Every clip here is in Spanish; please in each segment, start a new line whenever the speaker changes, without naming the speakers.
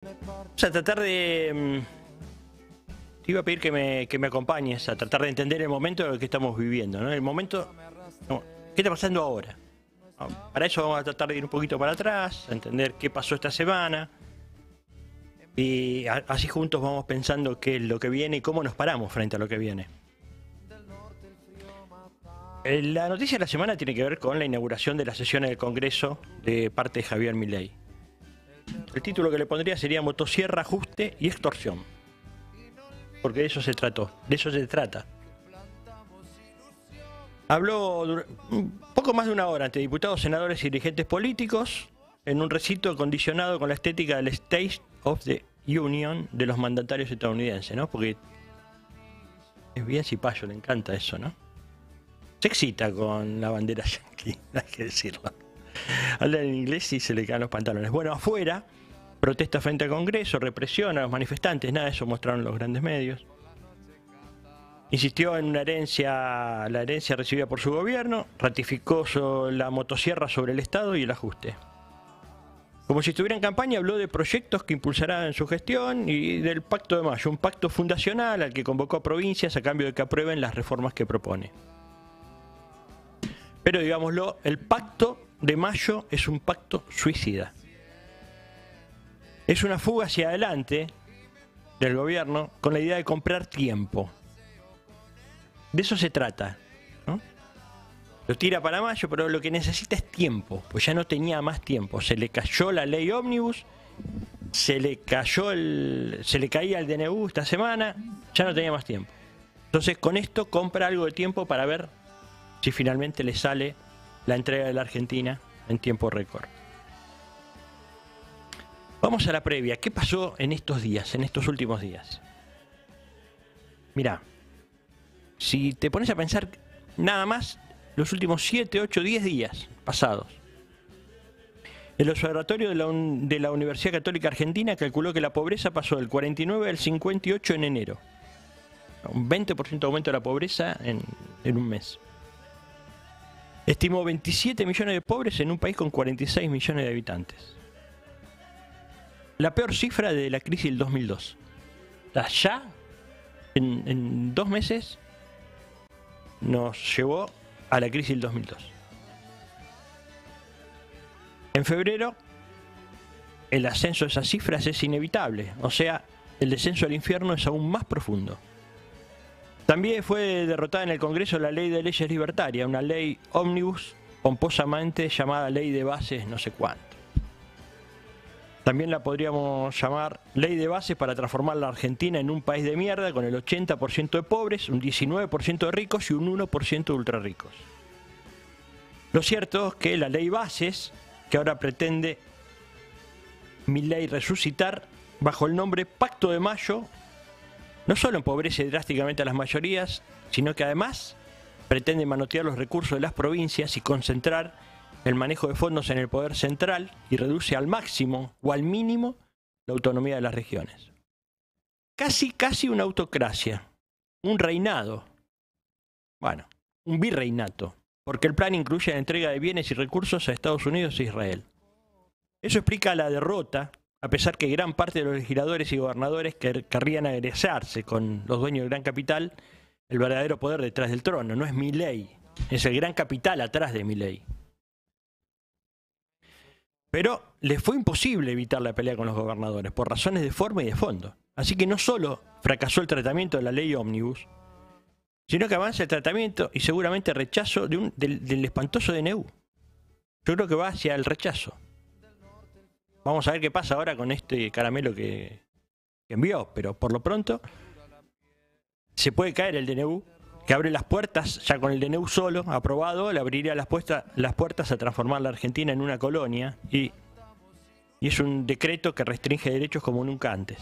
Vamos a tratar de... te iba a pedir que me acompañes a tratar de entender el momento de lo que estamos viviendo, ¿no? El momento... no, ¿qué está pasando ahora? Para eso vamos a tratar de ir un poquito para atrás, a entender qué pasó esta semana. Y así juntos vamos pensando qué es lo que viene y cómo nos paramos frente a lo que viene. La noticia de la semana tiene que ver con la inauguración de las sesiones del Congreso de parte de Javier Milei. El título que le pondría sería Motosierra, ajuste y extorsión. Porque de eso se trató, de eso se trata. Habló un poco más de una hora ante diputados, senadores y dirigentes políticos en un recinto acondicionado con la estética del State of the Union de los mandatarios estadounidenses, ¿no? Porque es bien cipayo, le encanta eso, ¿no? Se excita con la bandera yankee, hay que decirlo. Habla en inglés y se le caen los pantalones. Bueno, afuera, protesta frente al Congreso, represión a los manifestantes, nada de eso mostraron los grandes medios. Insistió en una herencia, la herencia recibida por su gobierno, ratificó la motosierra sobre el Estado y el ajuste. Como si estuviera en campaña, habló de proyectos que impulsará en su gestión y del Pacto de Mayo, un pacto fundacional al que convocó a provincias a cambio de que aprueben las reformas que propone. Pero digámoslo, el Pacto de Mayo es un pacto suicida. Es una fuga hacia adelante del gobierno con la idea de comprar tiempo. De eso se trata, ¿no? Lo tira para mayo, pero lo que necesita es tiempo, pues ya no tenía más tiempo. Se le cayó la ley ómnibus, se le caía el DNU esta semana, ya no tenía más tiempo. Entonces con esto compra algo de tiempo para ver si finalmente le sale la entrega de la Argentina en tiempo récord. Vamos a la previa. ¿Qué pasó en estos días, en estos últimos días? Mirá, si te pones a pensar nada más los últimos 7, 8, 10 días pasados. El Observatorio de la Universidad Católica Argentina calculó que la pobreza pasó del 49 al 58 en enero. Un 20% de aumento de la pobreza en un mes. Estimó 27 millones de pobres en un país con 46 millones de habitantes. La peor cifra de la crisis del 2002. Ya, en 2 meses, nos llevó a la crisis del 2002. En febrero, el ascenso de esas cifras es inevitable. O sea, el descenso al infierno es aún más profundo. También fue derrotada en el Congreso la ley de leyes libertarias, una ley ómnibus pomposamente llamada ley de bases no sé cuánto. También la podríamos llamar ley de bases para transformar la Argentina en un país de mierda con el 80% de pobres, un 19% de ricos y un 1% de ultrarricos. Lo cierto es que la ley bases, que ahora pretende Milei resucitar bajo el nombre Pacto de Mayo, no solo empobrece drásticamente a las mayorías, sino que además pretende manotear los recursos de las provincias y concentrar el manejo de fondos en el poder central y reduce al máximo o al mínimo la autonomía de las regiones. Casi una autocracia, un reinado, bueno, un virreinato, porque el plan incluye la entrega de bienes y recursos a Estados Unidos e Israel. Eso explica la derrota, a pesar que gran parte de los legisladores y gobernadores querrían agresarse con los dueños del gran capital, el verdadero poder detrás del trono. No es Milei, es el gran capital atrás de Milei. Pero les fue imposible evitar la pelea con los gobernadores, por razones de forma y de fondo. Así que no solo fracasó el tratamiento de la ley ómnibus, sino que avanza el tratamiento y seguramente rechazo del espantoso DNU. Yo creo que va hacia el rechazo. Vamos a ver qué pasa ahora con este caramelo que envió, pero por lo pronto se puede caer el DNU, que abre las puertas, ya con el DNU solo, aprobado, le abriría las puertas a transformar la Argentina en una colonia y es un decreto que restringe derechos como nunca antes.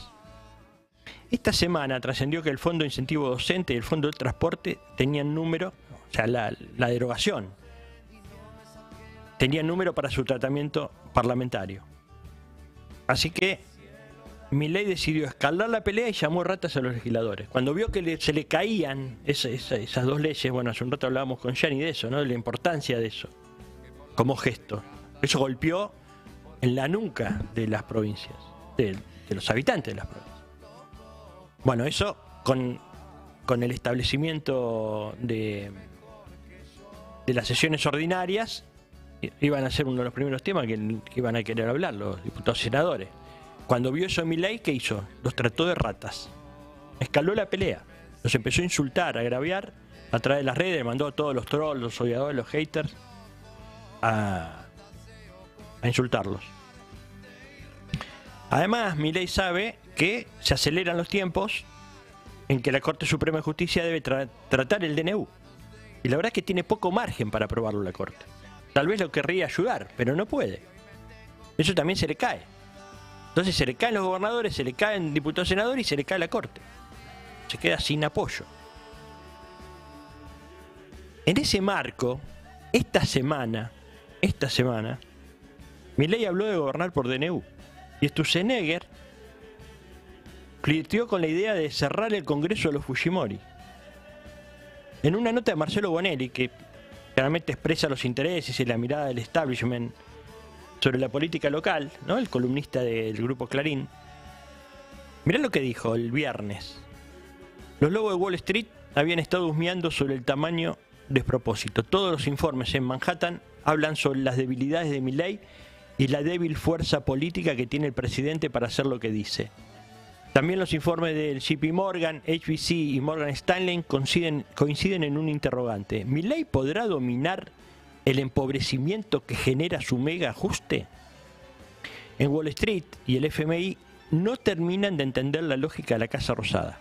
Esta semana trascendió que el Fondo de Incentivo Docente y el Fondo del Transporte tenían número, o sea, la derogación, tenían número para su tratamiento parlamentario. Así que Milei decidió escalar la pelea y llamó ratas a los legisladores. Cuando vio que se le caían esas dos leyes, bueno, hace un rato hablábamos con Gianni de eso, ¿no? De la importancia de eso, como gesto. Eso golpeó en la nuca de las provincias, los habitantes de las provincias. Bueno, eso con el establecimiento de las sesiones ordinarias iban a ser uno de los primeros temas que iban a querer hablar los diputados y senadores. Cuando vio eso Milei, ¿qué hizo? Los trató de ratas. Escaló la pelea. Los empezó a insultar, a agraviar a través de las redes, mandó a todos los trolls, los odiadores, los haters a insultarlos. Además, Milei sabe que se aceleran los tiempos en que la Corte Suprema de Justicia debe tratar el DNU. Y la verdad es que tiene poco margen para aprobarlo la Corte. Tal vez lo querría ayudar, pero no puede. Eso también se le cae. Entonces se le caen los gobernadores, se le caen diputados y senadores y se le cae la Corte. Se queda sin apoyo. En ese marco, esta semana, Milei habló de gobernar por DNU. Y Sturzenegger flirteó con la idea de cerrar el Congreso de los Fujimori. En una nota de Marcelo Bonelli, que claramente expresa los intereses y la mirada del establishment sobre la política local, ¿no? El columnista del grupo Clarín, mirá lo que dijo el viernes. Los lobos de Wall Street habían estado husmeando sobre el tamaño despropósito. Todos los informes en Manhattan hablan sobre las debilidades de Milei y la débil fuerza política que tiene el presidente para hacer lo que dice. También los informes del JP Morgan, HBC y Morgan Stanley coinciden en un interrogante. ¿Milei podrá dominar el empobrecimiento que genera su mega ajuste? En Wall Street y el FMI no terminan de entender la lógica de la Casa Rosada.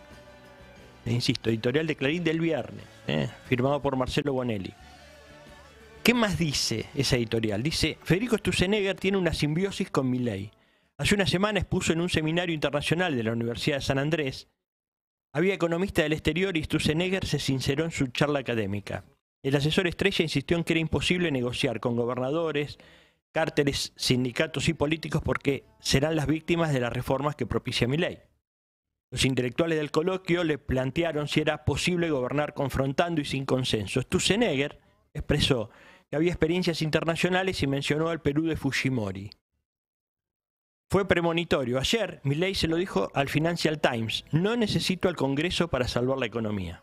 Insisto, editorial de Clarín del viernes, firmado por Marcelo Bonelli. ¿Qué más dice esa editorial? Dice, Federico Sturzenegger tiene una simbiosis con Milei. Hace una semana expuso en un seminario internacional de la Universidad de San Andrés. Había economistas del exterior y Sturzenegger se sinceró en su charla académica. El asesor estrella insistió en que era imposible negociar con gobernadores, cárteles, sindicatos y políticos porque serán las víctimas de las reformas que propicia Milei. Los intelectuales del coloquio le plantearon si era posible gobernar confrontando y sin consenso. Sturzenegger expresó que había experiencias internacionales y mencionó al Perú de Fujimori. Fue premonitorio. Ayer Milei se lo dijo al Financial Times: no necesito al Congreso para salvar la economía.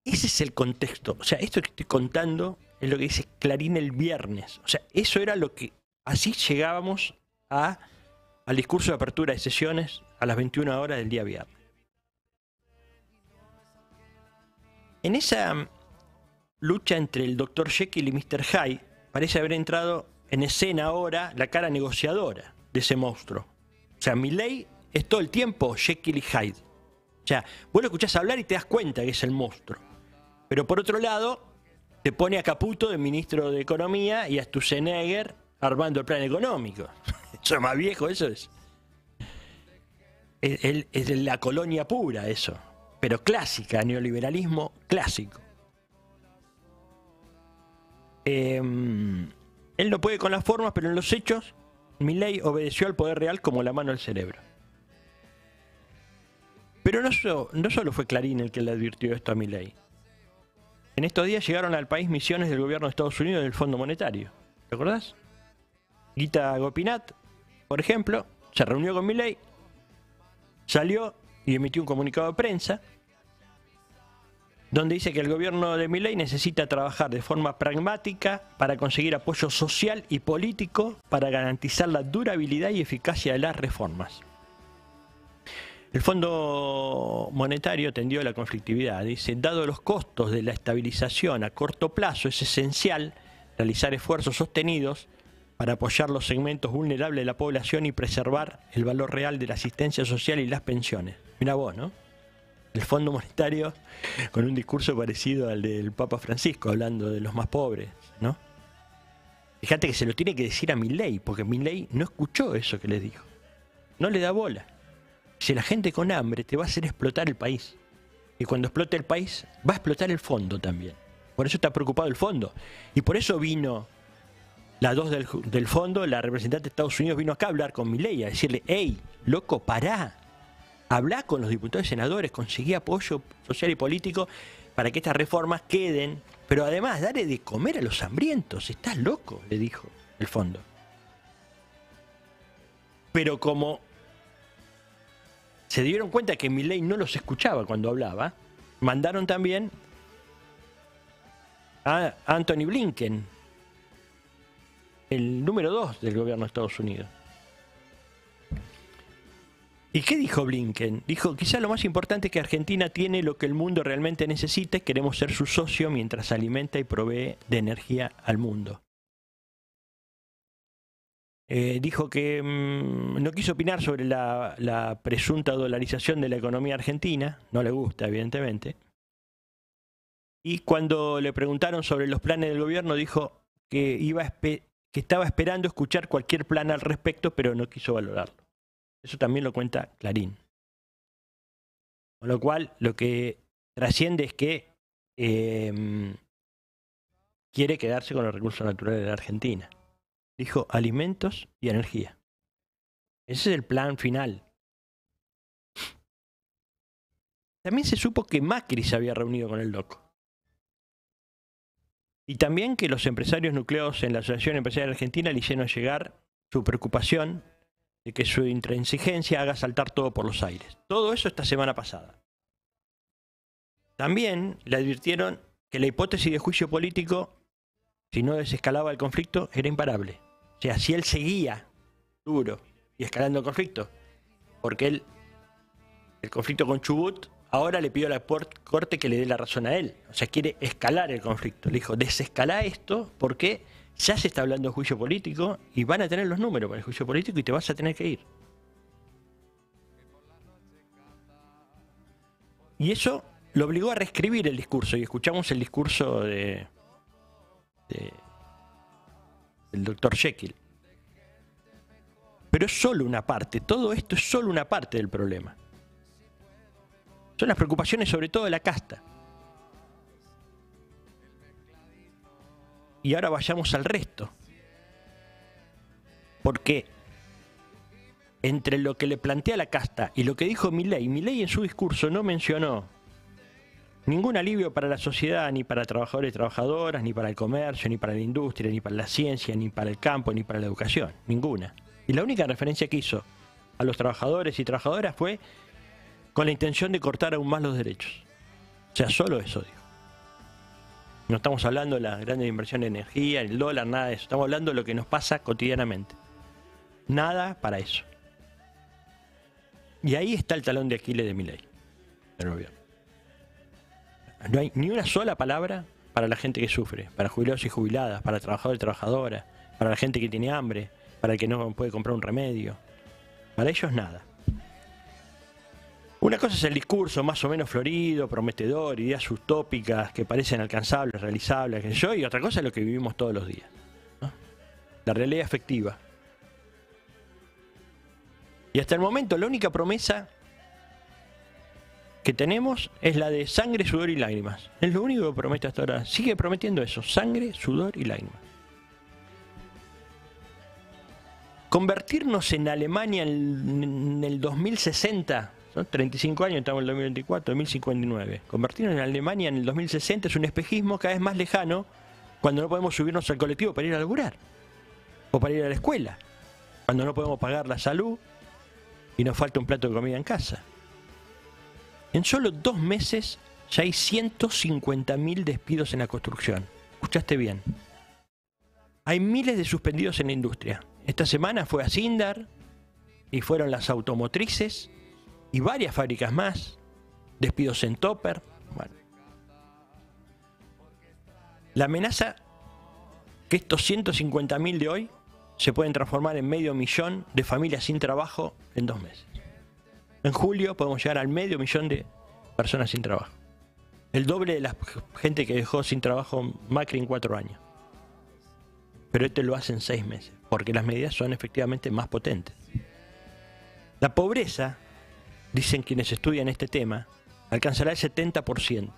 Ese es el contexto. O sea, esto que estoy contando es lo que dice Clarín el viernes. O sea, eso era lo que... Así llegábamos al discurso de apertura de sesiones a las 21 horas del día viernes. En esa lucha entre el Dr. Jekyll y Mr. Hyde parece haber entrado en escena ahora la cara negociadora de ese monstruo. O sea, Milei es todo el tiempo Jekyll y Hyde. O sea, vos lo escuchás hablar y te das cuenta que es el monstruo. Pero por otro lado, te pone a Caputo de ministro de Economía y a Sturzenegger armando el plan económico. Eso es más viejo, eso es. Es de la colonia pura eso. Pero clásica, neoliberalismo clásico. Él no puede con las formas, pero en los hechos, Milei obedeció al poder real como la mano al cerebro. Pero no solo fue Clarín el que le advirtió esto a Milei. En estos días llegaron al país misiones del gobierno de Estados Unidos y del Fondo Monetario. ¿Te acordás? Gita Gopinath, por ejemplo, se reunió con Milei, salió y emitió un comunicado de prensa donde dice que el gobierno de Milei necesita trabajar de forma pragmática para conseguir apoyo social y político para garantizar la durabilidad y eficacia de las reformas. El Fondo Monetario tendió a la conflictividad. Dice, dado los costos de la estabilización a corto plazo, es esencial realizar esfuerzos sostenidos para apoyar los segmentos vulnerables de la población y preservar el valor real de la asistencia social y las pensiones. Mirá vos, ¿no? El Fondo Monetario con un discurso parecido al del Papa Francisco, hablando de los más pobres, ¿no? Fíjate que se lo tiene que decir a Milei, porque Milei no escuchó eso que le dijo. No le da bola. Si la gente con hambre te va a hacer explotar el país. Y cuando explote el país, va a explotar el fondo también. Por eso está preocupado el fondo. Y por eso vino la 2 del fondo, la representante de Estados Unidos vino acá a hablar con Milei, a decirle, hey, loco, pará. Hablá con los diputados y senadores, conseguí apoyo social y político para que estas reformas queden. Pero además, dale de comer a los hambrientos. Estás loco, le dijo el fondo. Pero como se dieron cuenta que Milei no los escuchaba cuando hablaba, mandaron también a Anthony Blinken, el número 2 del gobierno de Estados Unidos. ¿Y qué dijo Blinken? Dijo, quizá lo más importante es que Argentina tiene lo que el mundo realmente necesita y queremos ser su socio mientras alimenta y provee de energía al mundo. Dijo que no quiso opinar sobre la presunta dolarización de la economía argentina, no le gusta evidentemente. Y cuando le preguntaron sobre los planes del gobierno dijo que, que estaba esperando escuchar cualquier plan al respecto, pero no quiso valorarlo. Eso también lo cuenta Clarín. Con lo cual, lo que trasciende es que quiere quedarse con los recursos naturales de la Argentina. Dijo alimentos y energía. Ese es el plan final. También se supo que Macri se había reunido con el loco. Y también que los empresarios nucleados en la Asociación Empresarial Argentina le hicieron llegar su preocupación de que su intransigencia haga saltar todo por los aires. Todo eso esta semana pasada. También le advirtieron que la hipótesis de juicio político, si no desescalaba el conflicto, era imparable. O sea, si él seguía duro y escalando el conflicto, porque el conflicto con Chubut, ahora le pidió a la Corte que le dé la razón a él. O sea, quiere escalar el conflicto. Le dijo, desescalá esto porque ya se está hablando de juicio político y van a tener los números para el juicio político y te vas a tener que ir. Y eso lo obligó a reescribir el discurso. Y escuchamos el discurso del Dr. Jekyll. Pero es solo una parte. Todo esto es solo una parte del problema. Son las preocupaciones sobre todo de la casta. Y ahora vayamos al resto. Porque entre lo que le plantea la casta y lo que dijo Milei en su discurso no mencionó ningún alivio para la sociedad, ni para trabajadores y trabajadoras, ni para el comercio, ni para la industria, ni para la ciencia, ni para el campo, ni para la educación. Ninguna. Y la única referencia que hizo a los trabajadores y trabajadoras fue con la intención de cortar aún más los derechos. O sea, solo eso dijo. No estamos hablando de las grandes inversiones de energía, el dólar, nada de eso. Estamos hablando de lo que nos pasa cotidianamente. Nada para eso. Y ahí está el talón de Aquiles de Milei, del gobierno. No hay ni una sola palabra para la gente que sufre, para jubilados y jubiladas, para trabajadores y trabajadoras, para la gente que tiene hambre, para el que no puede comprar un remedio. Para ellos nada. Una cosa es el discurso más o menos florido, prometedor, ideas utópicas que parecen alcanzables, realizables, qué sé yo, y otra cosa es lo que vivimos todos los días, ¿no? La realidad efectiva. Y hasta el momento la única promesa que tenemos es la de sangre, sudor y lágrimas. Es lo único que promete hasta ahora. Sigue prometiendo eso, sangre, sudor y lágrimas. Convertirnos en Alemania en el 2060... Son 35 años, estamos en el 2024, 2059. Convertirnos en Alemania en el 2060 es un espejismo cada vez más lejano cuando no podemos subirnos al colectivo para ir a laburar o para ir a la escuela, cuando no podemos pagar la salud y nos falta un plato de comida en casa. En solo 2 meses ya hay 150.000 despidos en la construcción. Escuchaste bien. Hay miles de suspendidos en la industria. Esta semana fue a Sindar y fueron las automotrices y varias fábricas más, despidos en Topper. Bueno. La amenaza que estos 150.000 de hoy se pueden transformar en 500.000 de familias sin trabajo en 2 meses. En julio podemos llegar al 500.000 de personas sin trabajo. El doble de la gente que dejó sin trabajo Macri en 4 años. Pero este lo hace en 6 meses, porque las medidas son efectivamente más potentes. La pobreza, dicen quienes estudian este tema, alcanzará el 70%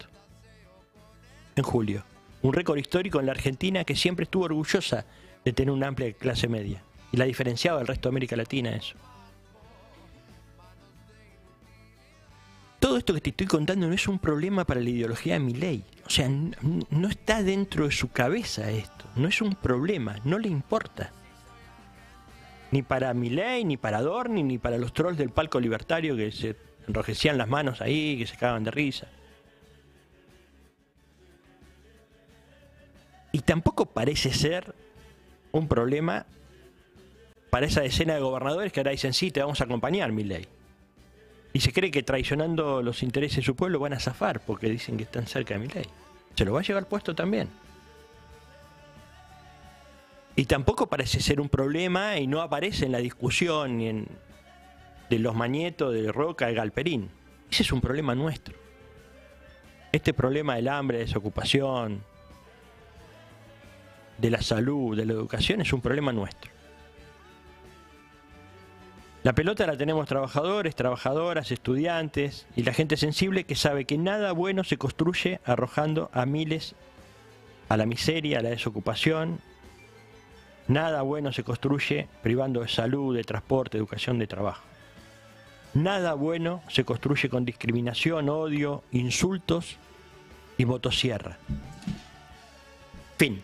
en julio. Un récord histórico en la Argentina que siempre estuvo orgullosa de tener una amplia clase media. Y la diferenciaba del resto de América Latina eso. Todo esto que te estoy contando no es un problema para la ideología de Milei. O sea, no está dentro de su cabeza esto. No es un problema, no le importa. Ni para Milei, ni para Dorni, ni para los trolls del palco libertario que se enrojecían las manos ahí, que se cagaban de risa. Y tampoco parece ser un problema para esa decena de gobernadores que ahora dicen, sí, te vamos a acompañar, Milei. Y se cree que traicionando los intereses de su pueblo van a zafar porque dicen que están cerca de Milei. Se lo va a llevar puesto también. Y tampoco parece ser un problema y no aparece en la discusión ni de los Mañetos, de Roca, de Galperín. Ese es un problema nuestro. Este problema del hambre, de desocupación, de la salud, de la educación, es un problema nuestro. La pelota la tenemos trabajadores, trabajadoras, estudiantes y la gente sensible que sabe que nada bueno se construye arrojando a miles a la miseria, a la desocupación. Nada bueno se construye privando de salud, de transporte, de educación, de trabajo. Nada bueno se construye con discriminación, odio, insultos y motosierra. Fin.